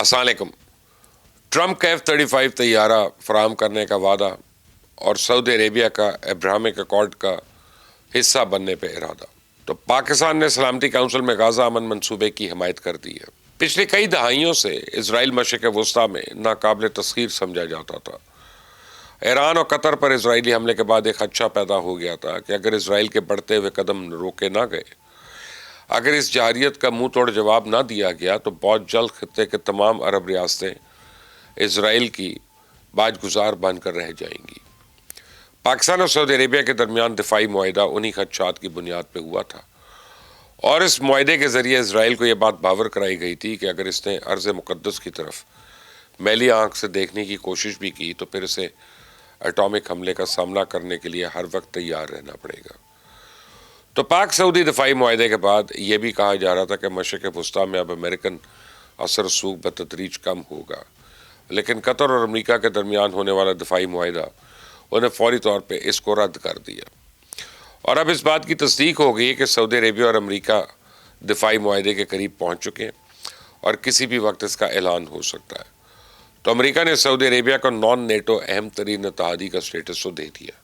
السلام علیکم. ٹرمپ کا F-35 طیارہ فراہم کرنے کا وعدہ اور سعودی عربیہ کا ابراہمک اکارڈ کا حصہ بننے پہ ارادہ. تو پاکستان نے سلامتی کونسل میں غزہ امن منصوبے کی حمایت کر دی ہے. پچھلے کئی دہائیوں سے اسرائیل مشرق وسطیٰ میں ناقابل تسخیر سمجھا جاتا تھا. ایران اور قطر پر اسرائیلی حملے کے بعد ایک خدشہ پیدا ہو گیا تھا کہ اگر اسرائیل کے بڑھتے ہوئے قدم روکے نہ گئے، اگر اس جارحیت کا منہ توڑ جواب نہ دیا گیا تو بہت جلد خطے کے تمام عرب ریاستیں اسرائیل کی باج گزار بن کر رہ جائیں گی. پاکستان اور سعودی عربیہ کے درمیان دفاعی معاہدہ انہی خدشات کی بنیاد پہ ہوا تھا، اور اس معاہدے کے ذریعے اسرائیل کو یہ بات باور کرائی گئی تھی کہ اگر اس نے ارض مقدس کی طرف میلی آنکھ سے دیکھنے کی کوشش بھی کی تو پھر اسے ایٹامک حملے کا سامنا کرنے کے لیے ہر وقت تیار رہنا پڑے گا. تو پاک سعودی دفاعی معاہدے کے بعد یہ بھی کہا جا رہا تھا کہ مشرق وسطیٰ میں اب امریکن اثر رسوخ بتدریج کم ہوگا، لیکن قطر اور امریکہ کے درمیان ہونے والا دفاعی معاہدہ انہیں فوری طور پہ اس کو رد کر دیا، اور اب اس بات کی تصدیق ہو گئی کہ سعودی عربیہ اور امریکہ دفاعی معاہدے کے قریب پہنچ چکے ہیں اور کسی بھی وقت اس کا اعلان ہو سکتا ہے. تو امریکہ نے سعودی عربیہ کو نان نیٹو اہم ترین اتحادی کا سٹیٹس تو دے دیا،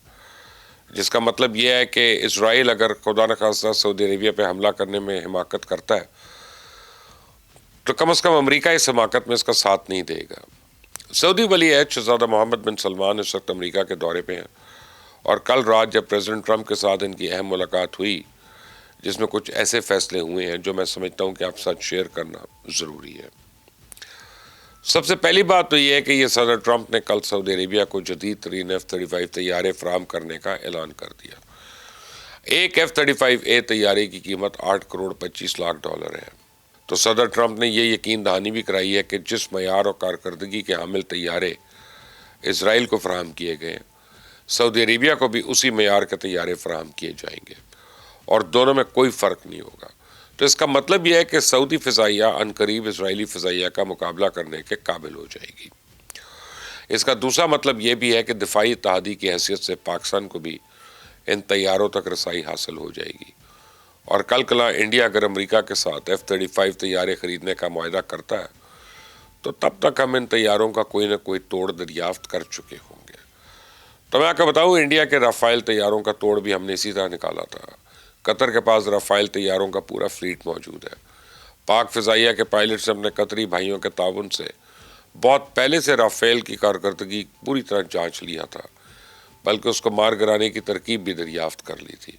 جس کا مطلب یہ ہے کہ اسرائیل اگر خدا نخواستہ سعودی عربیہ پہ حملہ کرنے میں حماقت کرتا ہے تو کم از کم امریکہ اس حماقت میں اس کا ساتھ نہیں دے گا. سعودی ولی عہد شہزادہ محمد بن سلمان اس وقت امریکہ کے دورے پہ ہیں، اور کل رات جب پریزیڈنٹ ٹرمپ کے ساتھ ان کی اہم ملاقات ہوئی جس میں کچھ ایسے فیصلے ہوئے ہیں جو میں سمجھتا ہوں کہ آپ ساتھ شیئر کرنا ضروری ہے. سب سے پہلی بات تو یہ ہے کہ یہ صدر ٹرمپ نے کل سعودی عربیہ کو جدید ترین F-35 طیارے فراہم کرنے کا اعلان کر دیا. ایک F-35A طیارے کی قیمت $8.25 ہے. تو صدر ٹرمپ نے یہ یقین دہانی بھی کرائی ہے کہ جس معیار اور کارکردگی کے حامل طیارے اسرائیل کو فراہم کیے گئے، سعودی عربیہ کو بھی اسی معیار کے طیارے فراہم کیے جائیں گے، اور دونوں میں کوئی فرق نہیں ہوگا. تو اس کا مطلب یہ ہے کہ سعودی فضائیہ عنقریب اسرائیلی فضائیہ کا مقابلہ کرنے کے قابل ہو جائے گی. اس کا دوسرا مطلب یہ بھی ہے کہ دفاعی اتحادی کی حیثیت سے پاکستان کو بھی ان طیاروں تک رسائی حاصل ہو جائے گی، اور کل کلا انڈیا اگر امریکہ کے ساتھ F-35 طیارے خریدنے کا معاہدہ کرتا ہے تو تب تک ہم ان طیاروں کا کوئی نہ کوئی توڑ دریافت کر چکے ہوں گے. تو میں آپ کو بتاؤں، انڈیا کے رافائل طیاروں کا توڑ بھی ہم نے اسی طرح نکالا تھا. قطر کے پاس رافائل طیاروں کا پورا فلیٹ موجود ہے. پاک فضائیہ کے پائلٹس نے اپنے قطری بھائیوں کے تعاون سے بہت پہلے سے رافیل کی کارکردگی پوری طرح جانچ لیا تھا، بلکہ اس کو مار گرانے کی ترکیب بھی دریافت کر لی تھی.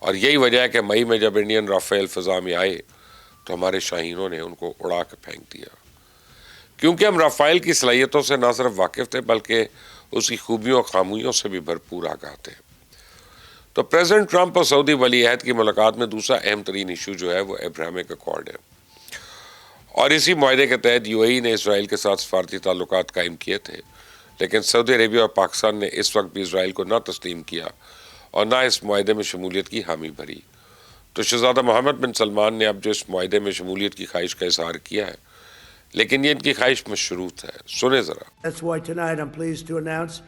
اور یہی وجہ ہے کہ مئی میں جب انڈین رافیل فضا میں آئے تو ہمارے شاہینوں نے ان کو اڑا کے پھینک دیا، کیونکہ ہم رافائل کی صلاحیتوں سے نہ صرف واقف تھے بلکہ اس کی خوبیوں اور خامیوں سے بھی بھرپور آگاہ تھے. تو پریزیڈنٹ ٹرمپ اور سعودی ولی عہد کی ملاقات میں دوسرا اہم ترین ایشو جو ہے وہ ابراہمک اکارڈ ہے، اور اسی معاہدے کے تحت UAE نے اسرائیل کے ساتھ سفارتی تعلقات قائم کیے تھے، لیکن سعودی عربیہ اور پاکستان نے اس وقت بھی اسرائیل کو نہ تسلیم کیا اور نہ اس معاہدے میں شمولیت کی حامی بھری. تو شہزادہ محمد بن سلمان نے اب جو اس معاہدے میں شمولیت کی خواہش کا اظہار کیا ہے، لیکن یہ ان کی خواہش مشروط ہے. سنیں ذرا. That's why tonight I'm pleased to announce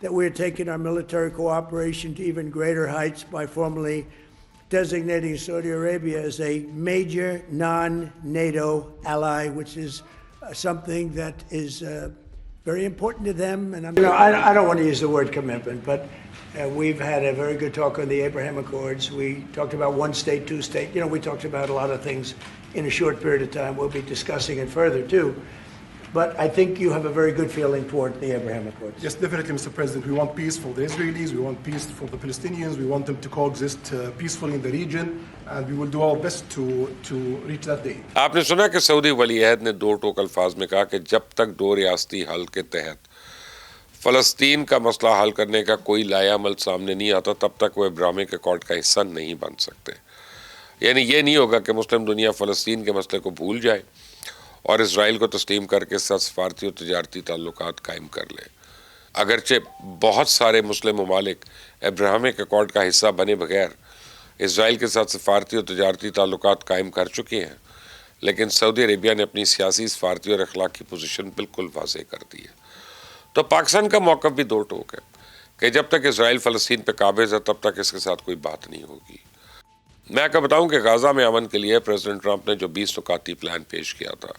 that we're taking our military cooperation to even greater heights by formally designating Saudi Arabia as a major non-NATO ally, which is something that is very important to them. And I don't want to use the word commitment, but we've had a very good talk on the Abraham Accords. We talked about one state, two state. We talked about a lot of things in a short period of time. We'll be discussing it further too. But I think you have a very good feeling toward the Abraham Accords. Yes, definitely, Mr. President. We want peace for the Israelis. We want peace for the Palestinians. We want them to coexist peacefully in the region. And we will do our best to reach that day. آپ نے سنا کہ سعودی ولی عہد نے دو ٹوک الفاظ میں کہا کہ جب تک دو ریاستی حل کے تحت فلسطین کا مسئلہ حل کرنے کا کوئی لایا عمل سامنے نہیں آتا تب تک وہ ابراہمک اکارڈ کا حصہ نہیں بن سکتے. یعنی یہ نہیں ہوگا کہ مسلم دنیا فلسطین کے مسئلے کو بھول جائے اور اسرائیل کو تسلیم کر کے اس ساتھ سفارتی اور تجارتی تعلقات قائم کر لے. اگرچہ بہت سارے مسلم ممالک ابراہمک اکارڈ کا حصہ بنے بغیر اسرائیل کے ساتھ سفارتی اور تجارتی تعلقات قائم کر چکے ہیں، لیکن سعودی عربیہ نے اپنی سیاسی، سفارتی اور اخلاقی پوزیشن بالکل واضح کر دی ہے. تو پاکستان کا موقف بھی دو ٹوک ہے کہ جب تک اسرائیل فلسطین پہ قابض ہے تب تک اس کے ساتھ کوئی بات نہیں ہوگی. میں آپ کو بتاؤں کہ غزہ میں امن کے لیے پریزیڈنٹ ٹرمپ نے جو 20 نکاتی پلان پیش کیا تھا،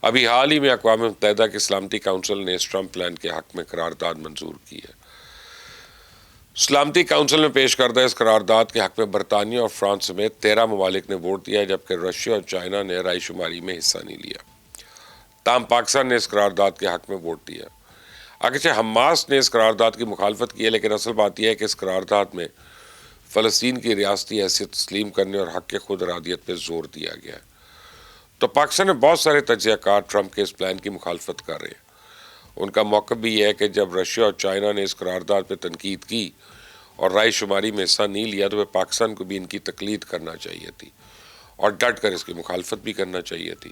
ابھی حال ہی میں اقوام متحدہ کی سلامتی کونسل نے اس ٹرمپ پلان کے حق میں قرارداد منظور کی ہے۔ سلامتی کونسل میں پیش کردہ اس قرارداد کے حق میں برطانیہ اور فرانس سمیت 13 ممالک نے ووٹ دیا، جبکہ رشیا اور چائنا نے رائے شماری میں حصہ نہیں لیا۔ تاہم پاکستان نے اس قرارداد کے حق میں ووٹ دیا۔ اگرچہ حماس نے اس قرارداد کی مخالفت کی ہے، لیکن اصل بات یہ ہے کہ اس قرارداد میں فلسطین کی ریاستی حیثیت تسلیم کرنے اور حق خود ارادیت پہ زور دیا گیا ہے۔ تو پاکستان میں بہت سارے تجزیہ کار ٹرمپ کے اس پلان کی مخالفت کر رہے ہیں۔ ان کا موقف بھی یہ ہے کہ جب رشیا اور چائنا نے اس قرارداد پہ تنقید کی اور رائے شماری میں حصہ نہیں لیا، تو پاکستان کو بھی ان کی تقلید کرنا چاہیے تھی اور ڈٹ کر اس کی مخالفت بھی کرنا چاہیے تھی۔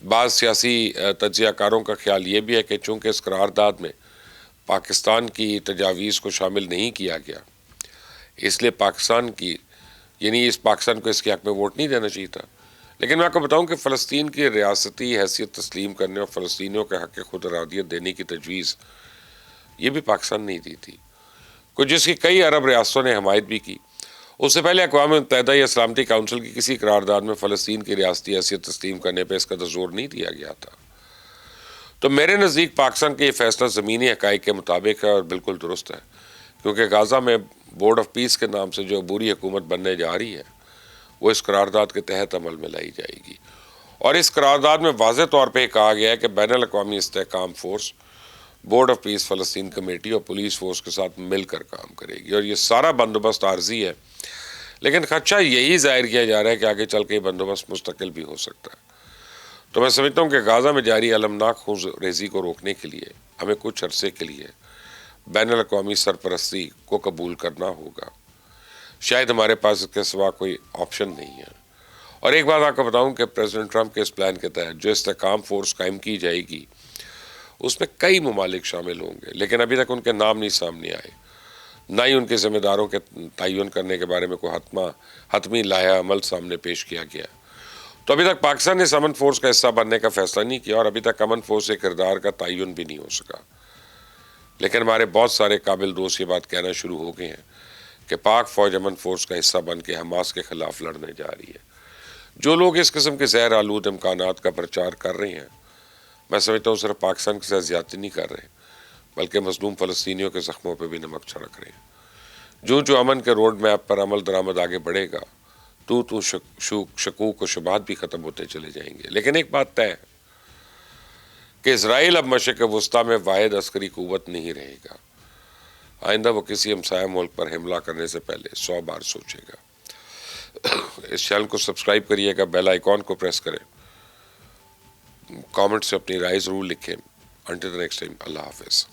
بعض سیاسی تجزیہ کاروں کا خیال یہ بھی ہے کہ چونکہ اس قرارداد میں پاکستان کی تجاویز کو شامل نہیں کیا گیا، اس لیے پاکستان کو اس کے حق میں ووٹ نہیں دینا چاہیے تھا۔ لیکن میں آپ کو بتاؤں کہ فلسطین کی ریاستی حیثیت تسلیم کرنے اور فلسطینیوں کے حق خود ارادیت دینے کی تجویز یہ بھی پاکستان نہیں دی تھی، جس کی کئی عرب ریاستوں نے حمایت بھی کی۔ اس سے پہلے اقوام متحدہ یا سلامتی کونسل کی کسی قرارداد میں فلسطین کی ریاستی حیثیت تسلیم کرنے پہ اس کا زور نہیں دیا گیا تھا۔ تو میرے نزدیک پاکستان کا یہ فیصلہ زمینی حقائق کے مطابق ہے اور بالکل درست ہے، کیونکہ غزہ میں بورڈ آف پیس کے نام سے جو عبوری حکومت بننے جا رہی ہے وہ اس قرارداد کے تحت عمل میں لائی جائے گی، اور اس قرارداد میں واضح طور پہ کہا گیا ہے کہ بین الاقوامی استحکام فورس، بورڈ آف پیس فلسطین کمیٹی اور پولیس فورس کے ساتھ مل کر کام کرے گی، اور یہ سارا بندوبست عارضی ہے، لیکن خدشہ یہی ظاہر کیا جا رہا ہے کہ آگے چل کے یہ بندوبست مستقل بھی ہو سکتا ہے۔ تو میں سمجھتا ہوں کہ غزہ میں جاری المناک خون ریزی کو روکنے کے لیے ہمیں کچھ عرصے کے لیے بین الاقوامی سرپرستی کو قبول کرنا ہوگا۔ شاید ہمارے پاس اس کے سوا کوئی آپشن نہیں ہے۔ اور ایک بات آپ کو بتاؤں کہ پریزیڈنٹ ٹرمپ کے اس پلان کے تحت جو استحکام فورس قائم کی جائے گی اس میں کئی ممالک شامل ہوں گے، لیکن ابھی تک ان کے نام نہیں سامنے آئے، نہ ہی ان کے ذمہ داروں کے تعین کرنے کے بارے میں کوئی حتمی لائحہ عمل سامنے پیش کیا گیا۔ تو ابھی تک پاکستان نے اس امن فورس کا حصہ بننے کا فیصلہ نہیں کیا، اور ابھی تک امن فورس کے کردار کا تعین بھی نہیں ہو سکا۔ لیکن ہمارے بہت سارے قابل دوست یہ بات کہنا شروع ہو گئے ہیں کہ پاک فوج امن فورس کا حصہ بن کے حماس کے خلاف لڑنے جا رہی ہے۔ جو لوگ اس قسم کے زہر آلود امکانات کا پرچار کر رہے ہیں، میں سمجھتا ہوں صرف پاکستان کے ساتھ زیادتی نہیں کر رہے، بلکہ مظلوم فلسطینیوں کے زخموں پہ بھی نمک چھڑک رہے ہیں۔ جو امن کے روڈ میپ پر عمل درآمد آگے بڑھے گا، تو شکوک و شبہات بھی ختم ہوتے چلے جائیں گے۔ لیکن ایک بات طے ہے کہ اسرائیل اب مشرق وسطیٰ میں واحد عسکری قوت نہیں رہے گا۔ آئندہ وہ کسی ہمسایہ ملک پر حملہ کرنے سے پہلے 100 بار سوچے گا۔ اس چینل کو سبسکرائب کریے گا، بیل آئیکن کو پریس کریں، کامنٹ سے اپنی رائے ضرور لکھیں۔ انٹل دی نیکسٹ ٹائم، اللہ حافظ۔